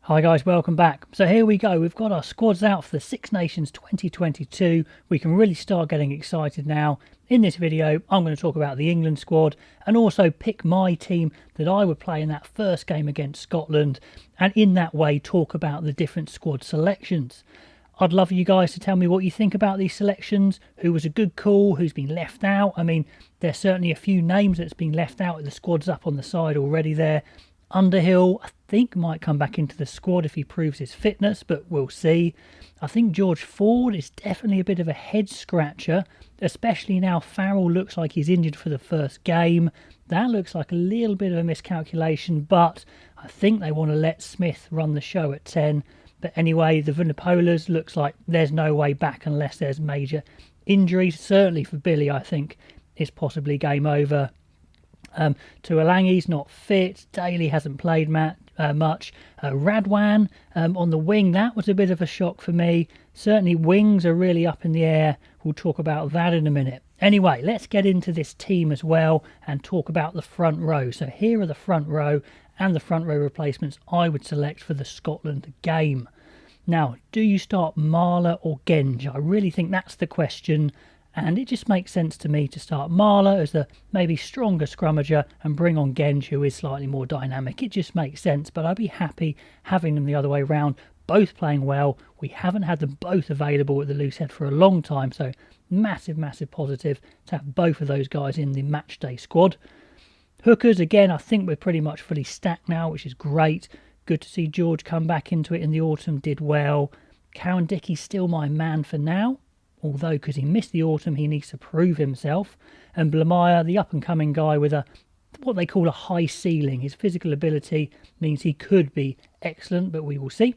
Hi guys, welcome back. So here we go. We've got our squads out for the Six Nations 2022. We can really start getting excited now. In this video, I'm going to talk about the England squad and also pick my team that I would play in that first game against Scotland, and in that way talk about the different squad selections. I'd love you guys to tell me what you think about these selections, who was a good call, who's been left out. I mean, there's certainly a few names that's been left out. The squad's up on the side already there. Underhill, I think, might come back into the squad if he proves his fitness, but we'll see. I think George Ford is definitely a bit of a head scratcher, especially now Farrell looks like he's injured for the first game. That looks like a little bit of a miscalculation, but I think they want to let Smith run the show at 10. But anyway, the Vunipolas looks like there's no way back unless there's major injuries. Certainly for Billy, I think it's possibly game over. Tuolangi's not fit. Daly hasn't played much. Radwan on the wing, that was a bit of a shock for me. Certainly wings are really up in the air. We'll talk about that in a minute. Anyway, let's get into this team as well and talk about the front row. So here are the front row and the front row replacements I would select for the Scotland game. Now, do you start Marler or Genge? I really think that's the question. And it just makes sense to me to start Marler as the maybe stronger scrummager and bring on Genge, who is slightly more dynamic. It just makes sense, but I'd be happy having them the other way round, both playing well. We haven't had them both available at the loose head for a long time, so massive, massive positive to have both of those guys in the match day squad. Hookers, again, I think we're pretty much fully stacked now, which is great. Good to see George come back into it in the autumn, did well. Cowan Dickey's still my man for now. Although, because he missed the autumn, he needs to prove himself. And Blamire, the up-and-coming guy with what they call a high ceiling. His physical ability means he could be excellent, but we will see.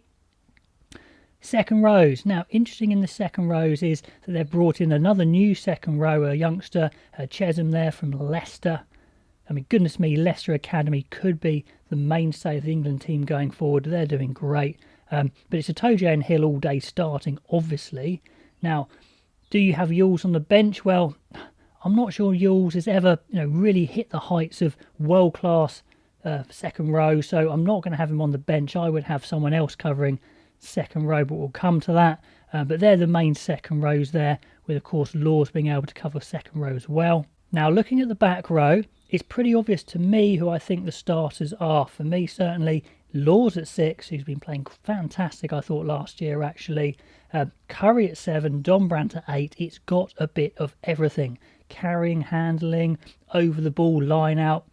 Second rows. Now, interesting in the second rows is that they've brought in another new second row, a youngster, Chesham there from Leicester. I mean, goodness me, Leicester Academy could be the mainstay of the England team going forward. They're doing great. But it's a Toje and Hill all day starting, obviously. Now, do you have Yules on the bench? Well, I'm not sure Yules has ever, really hit the heights of world-class second row, so I'm not going to have him on the bench. I would have someone else covering second row, but we'll come to that. But they're the main second rows there, with, of course, Laws being able to cover second row as well. Now, looking at the back row, it's pretty obvious to me who I think the starters are. For me, certainly, Laws at 6, who's been playing fantastic, I thought, last year, actually. Curry at 7, Dombrandt at 8. It's got a bit of everything. Carrying, handling, over the ball, line out.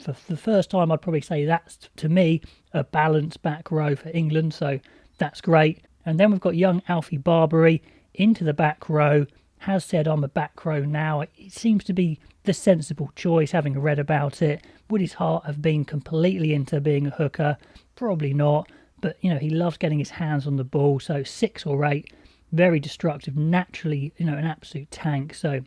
For the first time, I'd probably say that's, to me, a balanced back row for England, so that's great. And then we've got young Alfie Barbary into the back row. Has said I'm a back row now. It seems to be the sensible choice, having read about it. Would his heart have been completely into being a hooker? Probably not. But, he loves getting his hands on the ball. So 6 or 8, very destructive. Naturally, an absolute tank. So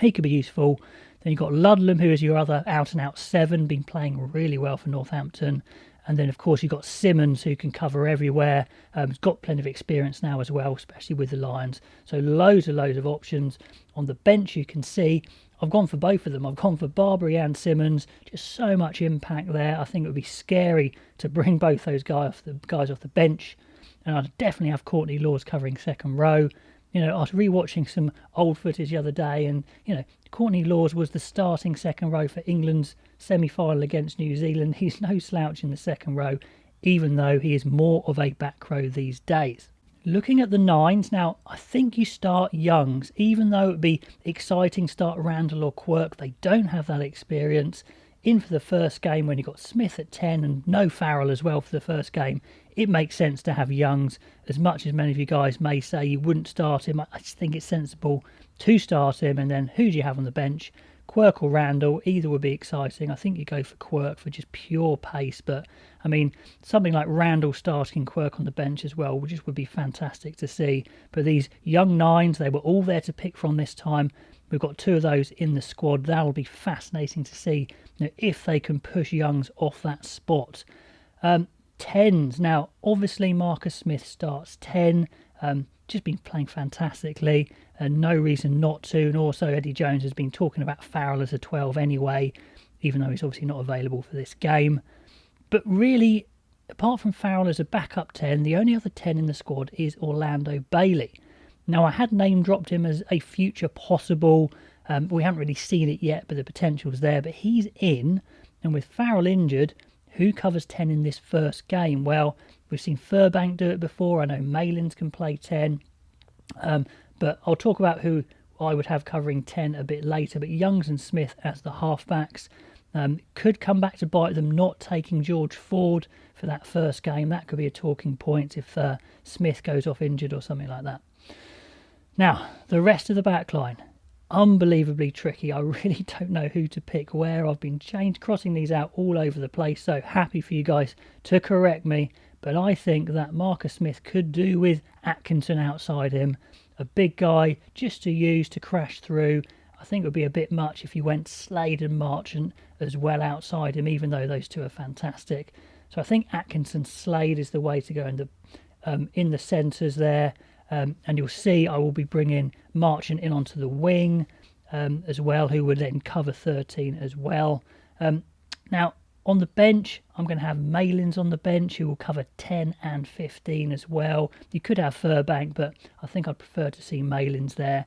he could be useful. Then you've got Ludlam, who is your other out-and-out 7, been playing really well for Northampton. And then, of course, you've got Simmons, who can cover everywhere. He's got plenty of experience now as well, especially with the Lions. So loads of options. On the bench, you can see I've gone for both of them. I've gone for Barbary and Simmons. Just so much impact there. I think it would be scary to bring both those guys off the bench. And I'd definitely have Courtney Laws covering second row. I was rewatching some old footage the other day, and, Courtney Laws was the starting second row for England's semi-final against New Zealand. He's no slouch in the second row, even though he is more of a back row these days. Looking at the 9s, now, I think you start Youngs, even though it would be exciting to start Randall or Quirk. They don't have that experience. In for the first game when you got Smith at 10 and no Farrell as well for the first game, it makes sense to have Youngs. As much as many of you guys may say you wouldn't start him, I just think it's sensible to start him. And then who do you have on the bench? Quirk or Randall, either would be exciting. I think you go for Quirk for just pure pace, but I mean, something like Randall starting Quirk on the bench as well, which would be fantastic to see. But these young 9s, they were all there to pick from this time. We've got 2 of those in the squad. That'll be fascinating to see if they can push Youngs off that spot. 10s. Now, obviously, Marcus Smith starts 10. Just been playing fantastically. No reason not to. And also, Eddie Jones has been talking about Farrell as a 12 anyway, even though he's obviously not available for this game. But really, apart from Farrell as a backup 10, the only other 10 in the squad is Orlando Bailey. Now, I had name dropped him as a future possible. We haven't really seen it yet, but the potential's there. But he's in, and with Farrell injured, who covers 10 in this first game? Well, we've seen Furbank do it before. I know Malins can play 10. But I'll talk about who I would have covering 10 a bit later. But Youngs and Smith as the halfbacks could come back to bite them, not taking George Ford for that first game. That could be a talking point if Smith goes off injured or something like that. Now, the rest of the back line, unbelievably tricky. I really don't know who to pick where. I've been crossing these out all over the place, so happy for you guys to correct me. But I think that Marcus Smith could do with Atkinson outside him. A big guy just to use to crash through. I think it would be a bit much if you went Slade and Marchant as well outside him, even though those two are fantastic. So I think Atkinson Slade is the way to go in the centres there. And you'll see I will be bringing Marchant in onto the wing as well, who would then cover 13 as well. Now, on the bench, I'm going to have Malins on the bench, who will cover 10 and 15 as well. You could have Furbank, but I think I'd prefer to see Malins there.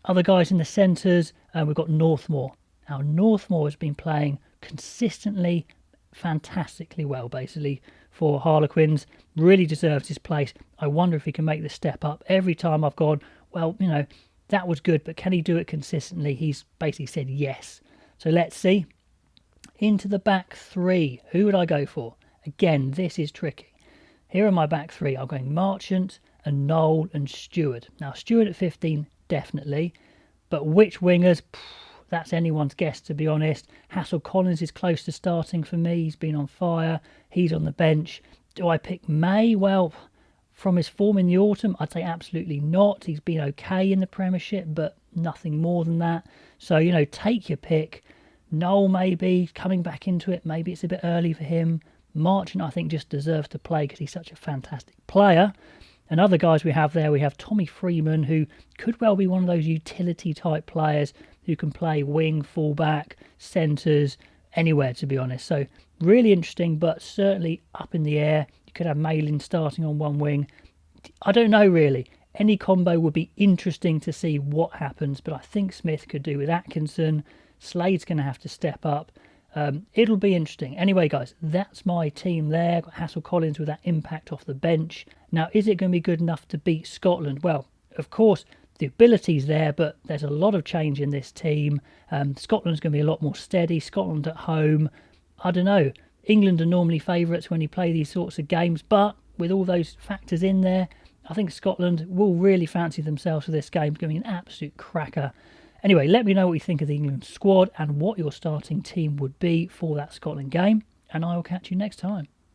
Other guys in the centres, we've got Northmore. Now, Northmore has been playing consistently, fantastically well, basically, for Harlequins. Really deserves his place. I wonder if he can make the step up. Every time I've gone, well, that was good, but can he do it consistently? He's basically said yes. So let's see. Into the back three. Who would I go for? Again, this is tricky. Here are my back three. I'm going Marchant and Noel and Stewart. Now, Stewart at 15, definitely. But which wingers? That's anyone's guess, to be honest. Hassel-Collins is close to starting for me. He's been on fire. He's on the bench. Do I pick May? Well, from his form in the autumn, I'd say absolutely not. He's been okay in the Premiership, but nothing more than that. So, take your pick. Noel maybe coming back into it. Maybe it's a bit early for him. Marchant, I think, just deserves to play because he's such a fantastic player. And other guys we have there, we have Tommy Freeman, who could well be one of those utility type players who can play wing, fullback, centres, anywhere, to be honest. So really interesting, but certainly up in the air. You could have Malin starting on one wing. I don't know, really. Any combo would be interesting to see what happens, but I think Smith could do with Atkinson. Slade's going to have to step up. It'll be interesting. Anyway, guys, that's my team there. Got Hassel-Collins with that impact off the bench. Now, is it going to be good enough to beat Scotland? Well, of course, the ability's there, but there's a lot of change in this team. Scotland's going to be a lot more steady. Scotland at home, I don't know. England are normally favourites when you play these sorts of games, but with all those factors in there, I think Scotland will really fancy themselves for this game. It's going to be an absolute cracker. Anyway, let me know what you think of the England squad and what your starting team would be for that Scotland game, and I will catch you next time.